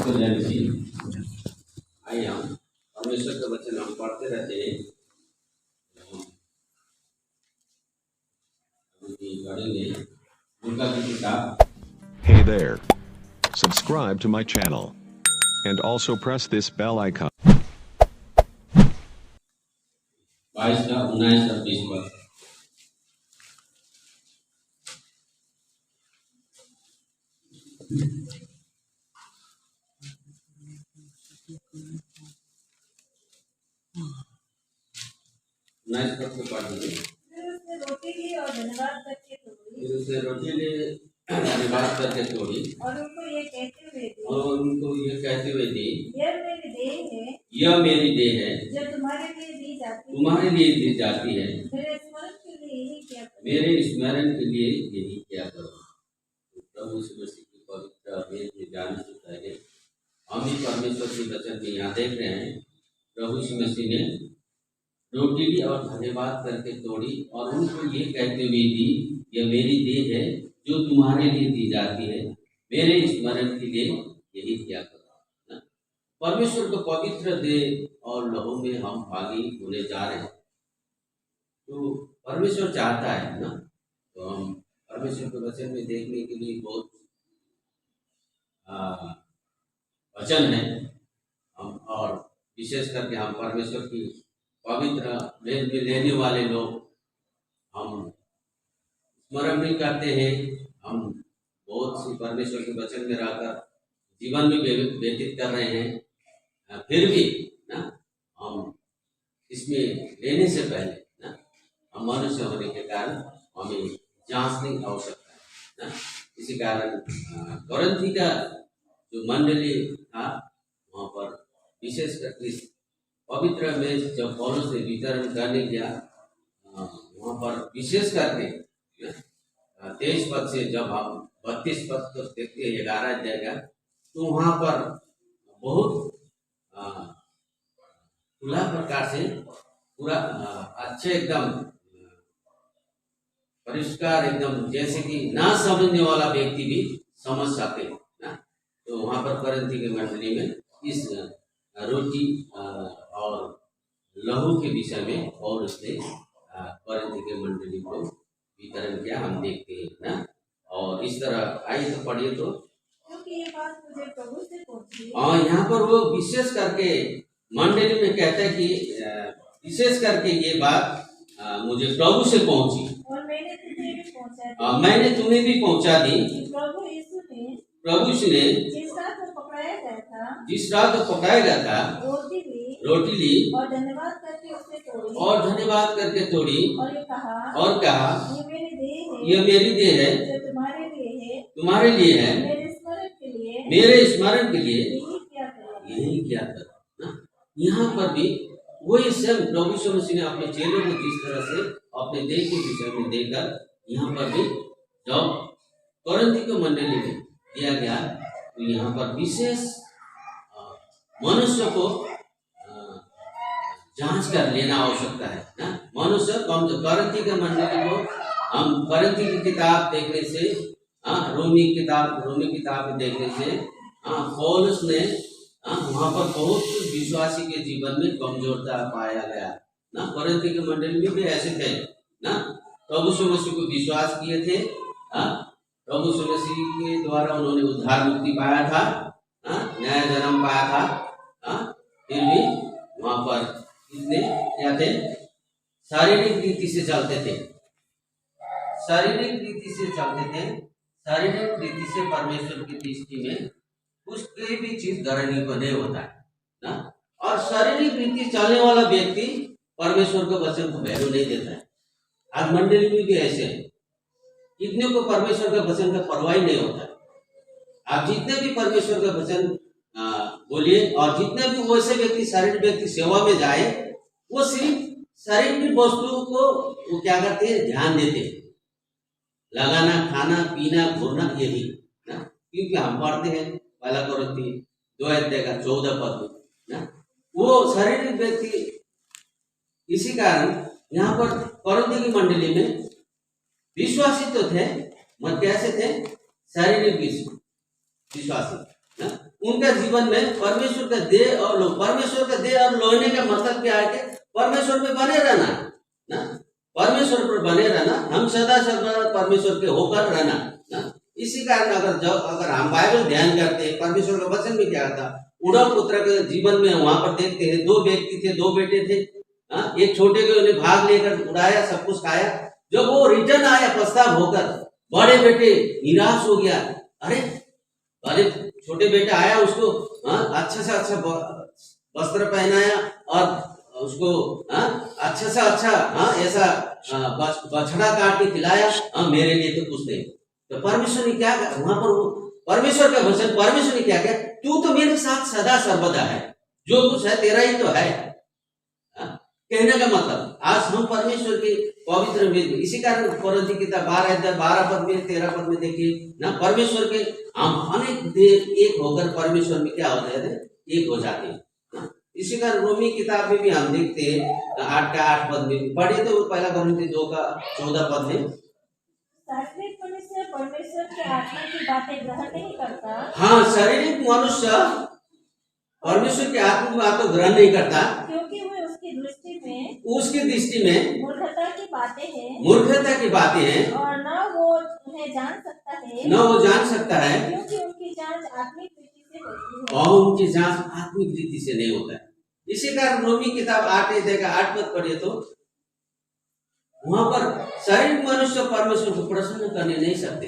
कल्याण जी, आइए हम परमेश्वर का वचन हम पढ़ते रहते हैं। पढ़ेंगे लूका की किताब। Hey there. Subscribe to my channel. And also press this bell icon. 22 का 19 और 20 पर। नाइस पद को पढ़ दीजिए। फिर उसने रोटी ली और धन्यवाद करके तोड़ी और उनको ये कहते हुए दी, यह मेरी देह है जो तुम्हारे लिए दी जाती है, मेरे स्मरण के लिए यही किया करो। प्रभु यीशु मसीह की पवित्र वेद में जाने से पहले हम ही परमेश्वर के वचन में यहाँ देख रहे हैं। प्रभु यीशु मसीह ने रोटी ली और धन्यवाद करके तोड़ी और उनको ये कहते हुए दी, यह मेरी देह है जो तुम्हारे लिए दी जाती है, मेरे स्मरण के लिए यही किया करो। परमेश्वर को पवित्र देह और लहू में हम भागी होने जा रहे हैं। तो परमेश्वर चाहता है ना, तो हम परमेश्वर के वचन में देखने के लिए बहुत वचन है। हम और विशेष करके हम परमेश्वर की पवित्र वेद में लेने वाले लोग हम स्मरण भी करते हैं। हम बहुत सी परमेश्वर के वचन में रहकर जीवन में व्यतीत कर रहे हैं। फिर भी ना हम इसमें लेने से पहले ना हम मनुष्य होने के कारण हमें जांचने की आवश्यकता है ना। इसी कारण कोरिन्थी का जो मंडली था वहाँ पर विशेष करके पवित्र में जब पौलुस ने वितरण करने गया, वहाँ पर विशेष करके 23 पद से जब हम 32 पद को देखते 11 जाएगा, तो वहाँ पर बहुत खुला प्रकार से पूरा अच्छे एकदम परिष्कार एकदम जैसे कि ना समझने वाला व्यक्ति भी समझ सकते हैं ना। तो वहाँ पर कोरिन्थी के मंडली में इस रोटी और लहू के विषय में और उसने कोरिन्थी के मंडली को वितरण किया, हम देखते हैं ना। और इस तरह आइए तो पढ़िए तो क्योंकि ये बात मुझे प्रभु से पहुंची। यहाँ पर वो विशेष करके मंडली में कहता है कि विशेष करके ये बात मुझे प्रभु से पहुंची और मैंने तुम्हें भी पहुंचा दी। मैंने तुम्हें भी पहुंचा दी। प्रभु यीशु ने जिस रात को पकाया गया था रोटी ली और धन्यवाद करके तोड़ी और कहा ये मेरी देह है जो तुम्हारे लिए है, मेरे स्मरण के लिए यही किया करो ना। यहाँ पर भी वही सब प्रभु यीशु मसीह ने अपने चेलों को जिस तरह से अपने देह के विषय में देकर यहाँ पर भी जब कोरिन्थी को मंडली में दिया गया, तो यहाँ पर विशेष मनुष्य को जांच कर लेना आवश्यकता है ना। मनुष्य कोरिन्थी के मंडली को हम कोरिन्थी की किताब देखने से रोमी किताब देखने से पौलुस ने वहाँ पर बहुत विश्वासी के जीवन में कमजोरता पाया गया ना। कोरिन्थी के मंडली में भी ऐसे थे ना, प्रभु यीशु मसीह को विश्वास किए थे। प्रभु यीशु मसीह के द्वारा उन्होंने उद्धार मुक्ति पाया था, नया जन्म पाया था। फिर भी वहाँ पर इतने क्या थे, शारीरिक रीति से चलते थे। शारीरिक रीति से परमेश्वर की दृष्टि में कुछ कोई भी चीज ग्रहणीय को नहीं होता है ना। और शारीरिक रीति चलने वाला व्यक्ति परमेश्वर के वचन को वैल्यू नहीं देता है। आज मंडली में भी ऐसे है, कितने को परमेश्वर के वचन का परवाह नहीं होता है। आप जितने भी परमेश्वर का वचन बोलिए और जितने भी वैसे व्यक्ति शारीरिक व्यक्ति सेवा में जाए, वो सिर्फ शारीरिक वस्तुओं को वो क्या करते हैं, ध्यान देते हैं। लगाना, खाना, पीना, घूरना, यही ना। क्योंकि हम पढ़ते हैं पहला कोरिन्थी 2:14 पद ना, वो शारीरिक व्यक्ति। इसी कारण यहाँ पर कोरिन्थी की मंडली में विश्वासी तो थे, मत कैसे थे, शारीरिक विश्वासी ना। उनका जीवन में परमेश्वर का देह और लो, परमेश्वर का देह और लोने का मतलब क्या है कि परमेश्वर में बने रहना ना, परमेश्वर पर बने रहना, हम सदा सर्वदा परमेश्वर के होकर रहना ना। इसी कारण अगर हम बाइबल ध्यान करते हैं, परमेश्वर का वचन में क्या था, उड़व पुत्र के जीवन में वहां पर देखते हैं, 2 व्यक्ति थे, 2 बेटे थे। एक छोटे को उन्हें भाग लेकर उड़ाया, सब कुछ खाया। जब वो रिटर्न आया पछतावा होकर, बड़े बेटे निराश हो गया। अरे छोटे बेटा आया, उसको अच्छा से अच्छा वस्त्र पहनाया और उसको अच्छा से अच्छा ऐसा बछड़ा काट के खिलाया। मेरे लिए तो कुछ नहीं। तो परमेश्वर ने क्या कहा वहां पर, परमेश्वर का वचन, परमेश्वर ने क्या कहा, तू तो मेरे साथ सदा सर्वदा है, जो कुछ है तेरा ही तो है। कहने का मतलब आज हम परमेश्वर के पवित्र में, इसी कारण कोरिन्थी किताब 12 पद में 13 पद में देखिए ना, परमेश्वर के हम अनेक देव एक होकर परमेश्वर में क्या होते हैं, एक हो जाते हैं। इसी कारण रोमी किताब में भी हम देखते हैं 8 का 8 पद में पढ़े तो पहला कोरिन्थी 2 का 14 पद में, शारीरिक मनुष्य परमेश्वर के आत्मा की बातें ग्रहण नहीं करता। हाँ, शारीरिक मनुष्य परमेश्वर के आत्मा की बात को ग्रहण नहीं करता, क्योंकि वे उसकी दृष्टि में मूर्खता की बातें हैं, मूर्खता की बातें हैं, और न वो उन्हें जान सकता है, न वो जान सकता है, क्योंकि उनकी जांच आत्मिक रीति से होती है और उनकी जांच आत्मिक रीति से नहीं होता है। इसी कारण रोमी किताब 8 अध्याय का 8 पद पढ़िए तो वहां पर शारीरिक मनुष्य परमेश्वर को प्रसन्न करने नहीं सकते।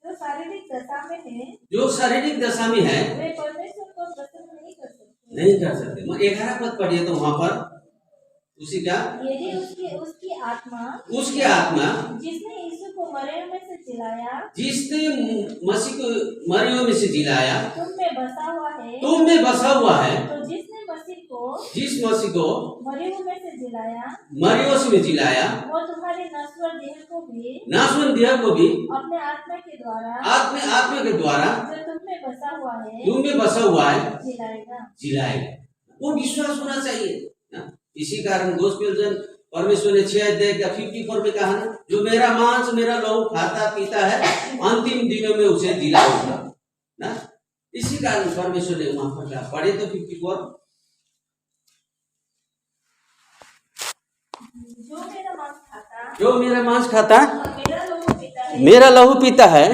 जो शारीरिक दशा में है, जो शारीरिक दशा में है, वे परमेश्वर को प्रसन्न नहीं कर सकते। नहीं कर सकते। 11 पद पढ़िए तो वहां पर उसी का, यदि उसकी आत्मा जिसने यीशु को मरे में से जिलाया, जिसने मसीह को मरियों में से जिलाया, तुम में बसा हुआ है, तो जिसने जिस मसीह को मरियों में से जिलाया, मरियों में जिलाया, वो तुम्हारे नश्वर देह को भी अपने आत्मा के द्वारा जो तुम में बसा हुआ है जिलाएगा। वो विश्वास होना चाहिए ना। इसी कारण गोस्पेल जन परमेश्वर ने 6 अध्याय का 54 में कहा ना, जो मेरा मांस मेरा लहू खाता पीता है, अंतिम दिनों में उसे जिलाऊंगा ना। इसी कारण परमेश्वर ने वहां पर कहा, पढ़े तो 54, जो मेरा मांस खाता मेरा लहू पीता है,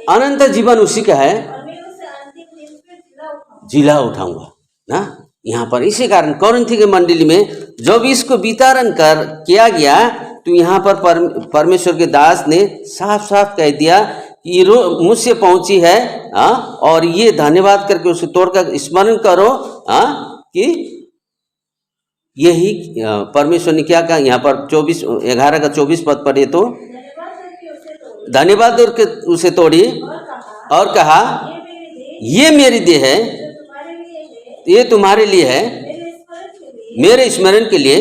अनंत जीवन उसी का है, जिला उठाऊंगा ना। यहाँ पर इसी कारण कोरिन्थी के मंडली में जब इसको वितरण किया गया तो यहाँ पर परमेश्वर के दास ने साफ साफ कह दिया कि ये मुझसे पहुंची है, और ये धन्यवाद करके उसे तोड़कर स्मरण करो कि यही परमेश्वर ने क्या कहा। यहाँ पर 11 का 24 पद पढ़े तो धन्यवाद करके उसे तोड़ी और कहा, ये मेरी देह है, ये तुम्हारे लिए है, मेरे स्मरण के लिए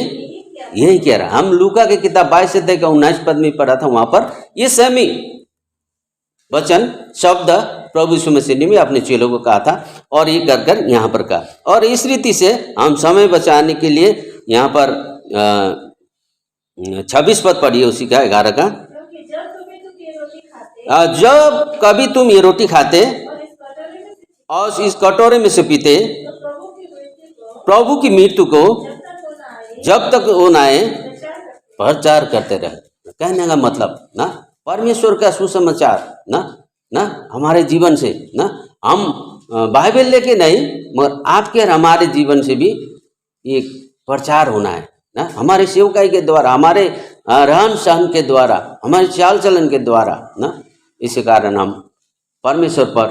यही कह रहा। हम लूका के किताब 22 अध्याय का 19 पद में पढ़ा था, वहां पर ये सेमी वचन शब्द प्रभु यीशु मसीह ने भी अपने चेलों को कहा था, और ये कर यहाँ पर कहा। और इस रीति से हम समय बचाने के लिए यहाँ पर 26 पद पढ़िए उसी का 11 का, जब कभी तुम ये रोटी खाते और इस कटोरे में से पीते, प्रभु की मृत्यु को जब तक वो न आए प्रचार करते रहे। कहने का मतलब ना, परमेश्वर का सुसमाचार ना हमारे जीवन से ना, हम बाइबल लेके नहीं मगर आपके और हमारे जीवन से भी ये प्रचार होना है ना। हमारे सेवकाई के द्वारा, हमारे रहन सहन के द्वारा, हमारे चाल चलन के द्वारा ना। इसी कारण हम परमेश्वर पर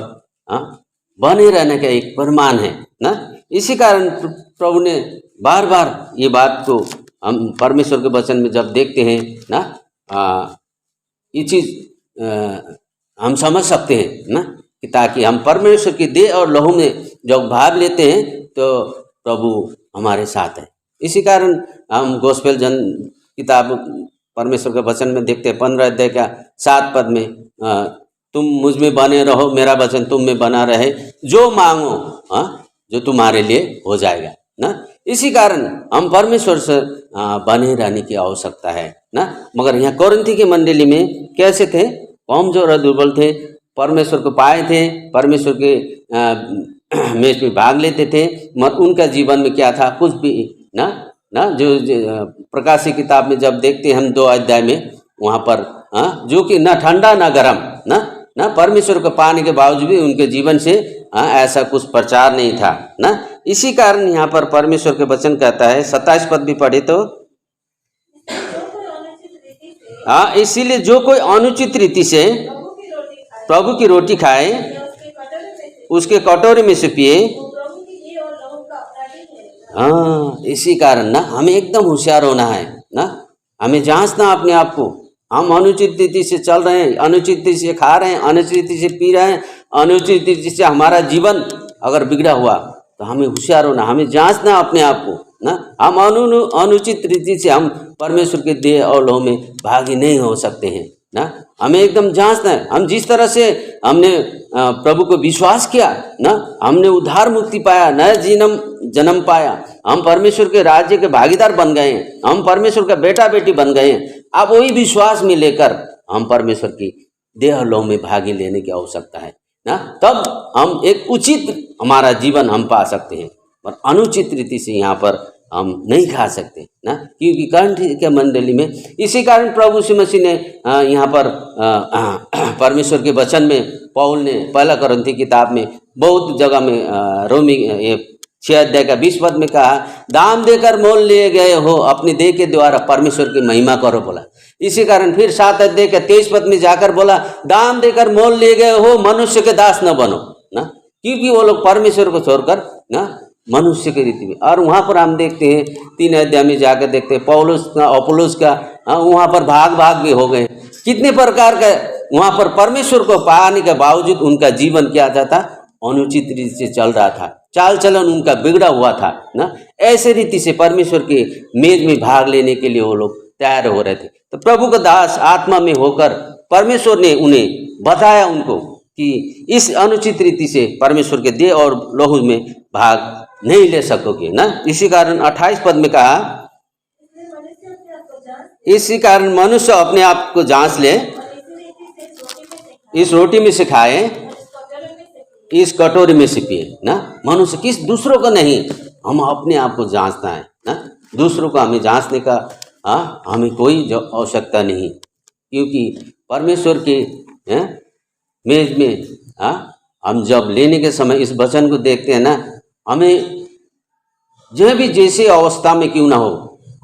बने रहने का एक प्रमाण है ना। इसी कारण प्रभु ने बार बार ये बात को हम परमेश्वर के वचन में जब देखते हैं ना, ये चीज़ हम समझ सकते हैं ना, कि ताकि हम परमेश्वर की देह और लहू में जब भाग लेते हैं तो प्रभु हमारे साथ है। इसी कारण हम गोस्पेल जन किताब परमेश्वर के वचन में देखते हैं 15 अध्याय का 7 पद में, तुम मुझ में बने रहो, मेरा वचन तुम में बना रहे, जो मांगो जो तुम्हारे लिए हो जाएगा ना। इसी कारण हम परमेश्वर से बने रहने की आवश्यकता है ना। मगर यहाँ कोरिन्थी की मंडली में कैसे थे, कमजोर और दुर्बल थे, परमेश्वर को पाए थे, परमेश्वर के मेज में भाग लेते थे, मगर उनका जीवन में क्या था, कुछ भी ना ना जो प्रकाश की किताब में जब देखते हैं हम 2 अध्याय में, वहाँ पर जो कि ना ठंडा ना गर्म, ना परमेश्वर को पाने के बावजूद भी उनके जीवन से ऐसा कुछ प्रचार नहीं था ना। इसी कारण यहाँ पर परमेश्वर के वचन कहता है, 27 पद भी पढ़े तो, इसीलिए जो कोई अनुचित रीति से प्रभु की रोटी खाए, उसके कटोरे में से पिए, इसी कारण ना हमें एकदम होशियार होना है ना। हमें जांचना अपने आप को, हम अनुचित रीति से चल रहे हैं, अनुचित रीति से खा रहे हैं, अनुचित रीति से पी रहे हैं, अनुचित रीति से हमारा जीवन अगर बिगड़ा हुआ तो हमें होशियार होना, हमें जांचना अपने आप को ना। हम अनुचित रीति से हम परमेश्वर के देह और लहू में भागी नहीं हो सकते हैं ना। हमें एकदम जांचना है। हम जिस तरह से हमने प्रभु को विश्वास किया ना, हमने उद्धार मुक्ति पाया, नया जन्म पाया, हम परमेश्वर के राज्य के भागीदार बन गए हैं, हम परमेश्वर का बेटा बेटी बन गए हैं। अब वही विश्वास में लेकर हम परमेश्वर की देह और लहू में भागी लेने की आवश्यकता है ना। तब हम एक उचित हमारा जीवन हम पा सकते हैं, पर अनुचित रीति से यहाँ पर हम नहीं खा सकते ना, क्योंकि कंठ के मंडली में। इसी कारण प्रभु यीशु मसीह ने यहाँ पर परमेश्वर के वचन में पौल ने 1 कुरिन्थी किताब में बहुत जगह में रोमी 6 अध्याय का 20 पद में कहा, दाम देकर मोल लिए गए हो, अपनी देह के द्वारा परमेश्वर की महिमा करो बोला। इसी कारण फिर 7 अध्याय का 23 पद में जाकर बोला, दाम देकर मोल लिए गए हो, मनुष्य के दास न बनो ना, क्योंकि वो लोग परमेश्वर को छोड़कर ना मनुष्य की रीति में। और वहाँ पर हम देखते हैं 3 अध्याय में जाकर देखते हैं पौलुस का अपोलोस का वहाँ पर भाग भी हो गए। कितने प्रकार का वहाँ पर परमेश्वर को पाने के बावजूद उनका जीवन क्या था, अनुचित रीति से चल रहा था, चाल चलन उनका बिगड़ा हुआ था ना। ऐसे रीति से परमेश्वर के मेज में भाग लेने के लिए वो लोग तैयार हो रहे थे। तो प्रभु का दास आत्मा में होकर परमेश्वर ने उन्हें बताया उनको कि इस अनुचित रीति से परमेश्वर के देह और लहू में भाग नहीं ले सकोगे ना। इसी कारण 28 पद में कहा, इसी कारण मनुष्य अपने आप को जांच ले, इस रोटी में से खाए, इस कटोरी में से पिए ना। मनुष्य किस दूसरों को नहीं, हम अपने आप को जांचना है ना। दूसरों को हमें जांचने का हमें कोई आवश्यकता नहीं, क्योंकि परमेश्वर के मेज में हम जब लेने के समय इस वचन को देखते हैं ना, हमें जो भी जैसे अवस्था में क्यों ना हो,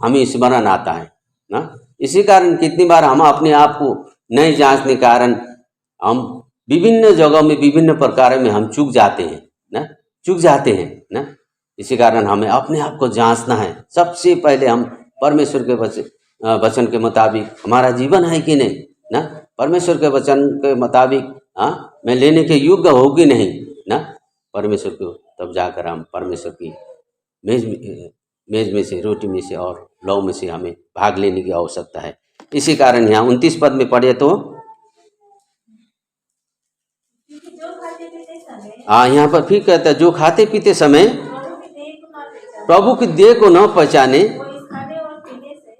हमें स्मरण आता है ना। इसी कारण कितनी बार हम अपने आप को नहीं जांचने के कारण हम विभिन्न जगहों में विभिन्न प्रकार में हम चूक जाते हैं ना। इसी कारण हमें अपने आप को जांचना है। सबसे पहले हम परमेश्वर के वचन के मुताबिक हमारा जीवन है कि नहीं ना, परमेश्वर के वचन के मुताबिक मैं लेने के योग्य होगी नहीं ना परमेश्वर को, तब जाकर हम परमेश्वर की मेज में से, रोटी में से और लहू में से हमें भाग लेने की आवश्यकता है। इसी कारण यहाँ 29 पद में पढ़े तो यहाँ पर फिर कहता है, जो खाते पीते समय प्रभु की देह को न पहचाने,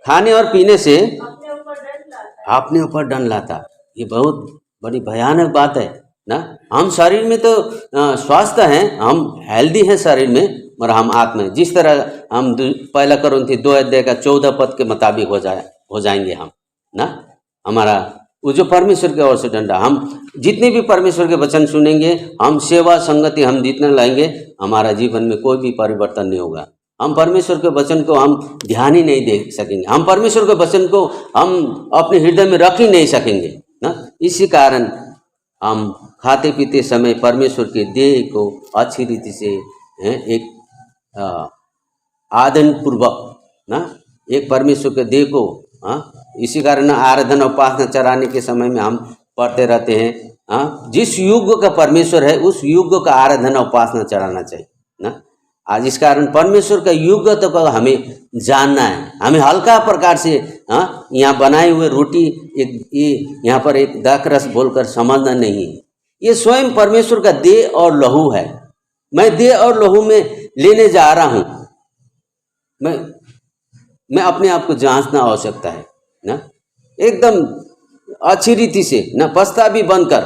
खाने और पीने से अपने ऊपर दंड लाता। ये बहुत बड़ी भयानक बात है ना। हम शरीर में तो स्वस्थ हैं, हम हेल्दी हैं शरीर में, मगर हम आत्मा में जिस तरह हम 1 कुरिन्थी 2 अध्याय का 14 पद के मुताबिक हो जाएंगे हम ना। हमारा वो जो परमेश्वर की ओर से डंडा, हम जितने भी परमेश्वर के वचन सुनेंगे, हम सेवा संगति हम जितने लाएंगे, हमारा जीवन में कोई भी परिवर्तन नहीं होगा। हम परमेश्वर के वचन को हम ध्यान ही नहीं दे सकेंगे, हम परमेश्वर के वचन को हम अपने हृदय में रख ही नहीं सकेंगे ना। इसी कारण हम खाते पीते समय परमेश्वर के देह को अच्छी रीति से एक आदन पूर्वक ना, एक परमेश्वर के देह को इसी कारण आराधना उपासना चढ़ाने के समय में हम पढ़ते रहते हैं, जिस युग का परमेश्वर है उस युग का आराधना उपासना चढ़ाना चाहिए ना। आज इस कारण परमेश्वर का युग तो हमें जानना है। हमें हल्का प्रकार से यहाँ बनाए हुए रोटी ये यहाँ पर एक दाखरस बोलकर समझना नहीं है। ये स्वयं परमेश्वर का देह और लहू है। मैं देह और लहू में लेने जा रहा हूँ, मैं अपने आप को जांचना आवश्यकता है ना, एकदम अच्छी रीति से ना, पछता भी बनकर,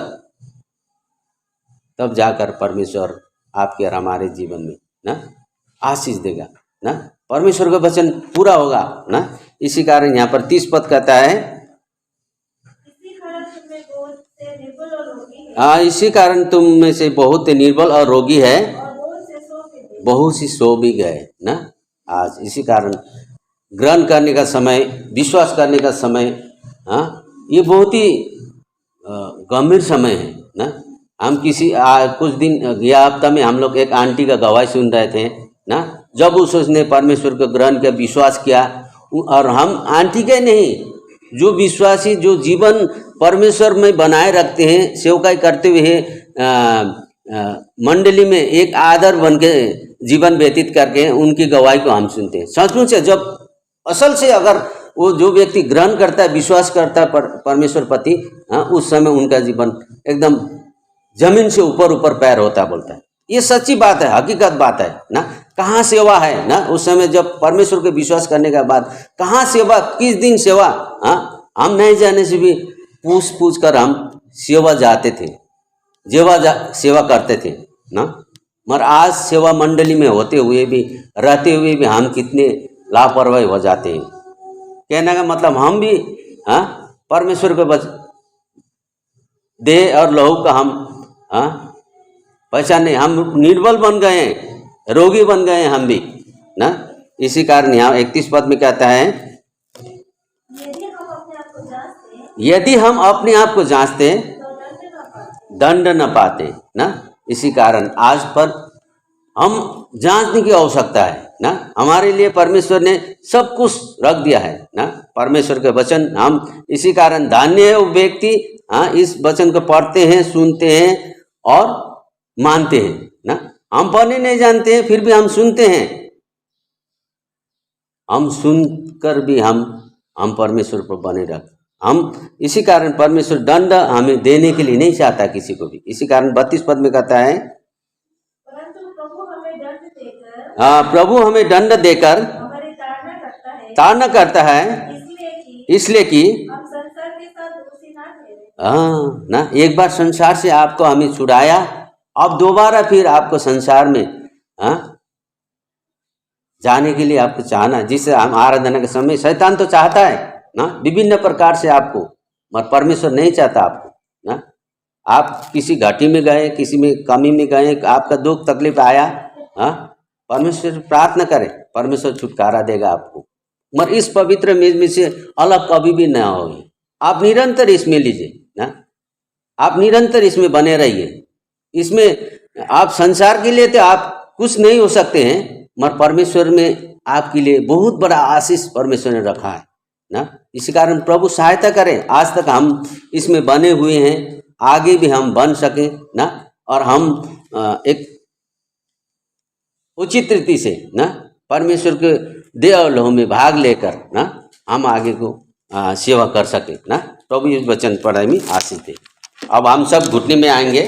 तब जाकर परमेश्वर आपके और हमारे जीवन में ना आशीष देगा ना, परमेश्वर का वचन पूरा होगा ना। इसी कारण यहाँ पर 30 पद कहता है, इसी कारण तुम में से बहुत निर्बल और रोगी है, बहुत सी सो भी गए ना। आज इसी कारण ग्रहण करने का समय, विश्वास करने का समय, हाँ, ये बहुत ही गंभीर समय है ना। हम किसी कुछ दिन गया हफ्ता में हम लोग एक आंटी का गवाही सुन रहे थे ना, जब उसने परमेश्वर को ग्रहण किया, विश्वास किया, और हम आंटी के नहीं, जो विश्वासी जो जीवन परमेश्वर में बनाए रखते हैं, सेवकाई करते हुए मंडली में एक आदर बन के जीवन व्यतीत करके उनकी गवाही को हम सुनते हैं। सचमुच है, जब असल से अगर वो जो व्यक्ति ग्रहण करता है, विश्वास करता है परमेश्वर प्रति, हाँ, उस समय उनका जीवन एकदम जमीन से ऊपर ऊपर पैर होता बोलता है। ये सच्ची बात है, हकीकत बात है ना। कहाँ सेवा है ना, उस समय जब परमेश्वर के विश्वास करने के बाद कहाँ सेवा, किस दिन सेवा, हाँ, हम नहीं जाने से भी पूछ कर हम सेवा जाते थे, सेवा करते थे ना। मगर आज सेवा मंडली में होते हुए भी, रहते हुए भी हम कितने लापरवाही हो जाते हैं। कहने का मतलब हम भी, हाँ, परमेश्वर के देह और लहू का हम, हाँ, पहचाने, हम निर्बल बन गए हैं, रोगी बन गए हैं हम भी ना। इसी कारण यहाँ 31 पद में कहता है, यदि हम अपने आप को जांचते दंड न पाते ना। इसी कारण आज पर हम जांचने की आवश्यकता है ना। हमारे लिए परमेश्वर ने सब कुछ रख दिया है ना, परमेश्वर के वचन। हम इसी कारण धन्य है वो व्यक्ति, हाँ, इस वचन को पढ़ते हैं, सुनते हैं और मानते हैं ना। हम पढ़ने नहीं जानते हैं, फिर भी हम सुनते हैं, हम सुनकर भी हम परमेश्वर पर बने रहते। हम इसी कारण परमेश्वर दंड हमें देने के लिए नहीं चाहता किसी को भी। इसी कारण 32 पद में कहता है, परंतु प्रभु हमें दंड देकर, प्रभु हमें दंड देकर ताड़ना करता है, इसलिए कि हम संसार के साथ दोषी ना ठहरे। हाँ ना, एक बार संसार से आपको हमें छुड़ाया, अब दोबारा फिर आपको संसार में, हाँ, जाने के लिए आपको चाहना, जिससे हम आराधना के समय शैतान तो चाहता है ना विभिन्न प्रकार से आपको, मगर परमेश्वर नहीं चाहता आपको ना। आप किसी घाटी में गए, किसी में कमी में गए, आपका दुख तकलीफ आया, हाँ, परमेश्वर से प्रार्थना करें, परमेश्वर छुटकारा देगा आपको। मगर इस पवित्र मेज में से अलग कभी भी ना होगी। आप निरंतर इसमें लीजिए ना, आप निरंतर इसमें बने रहिए। इसमें आप संसार के लिए तो आप कुछ नहीं हो सकते हैं, मगर परमेश्वर में आपके लिए बहुत बड़ा आशीष परमेश्वर ने रखा है ना। इसी कारण प्रभु सहायता करें। आज तक हम इसमें बने हुए हैं, आगे भी हम बन सकें ना, और हम एक उचित रीति से ना परमेश्वर के देह और लहू में भाग लेकर ना हम आगे को सेवा कर सकें ना। प्रभु इस वचन पढ़ाई में आशीष दे। अब हम सब घुटने में आएंगे।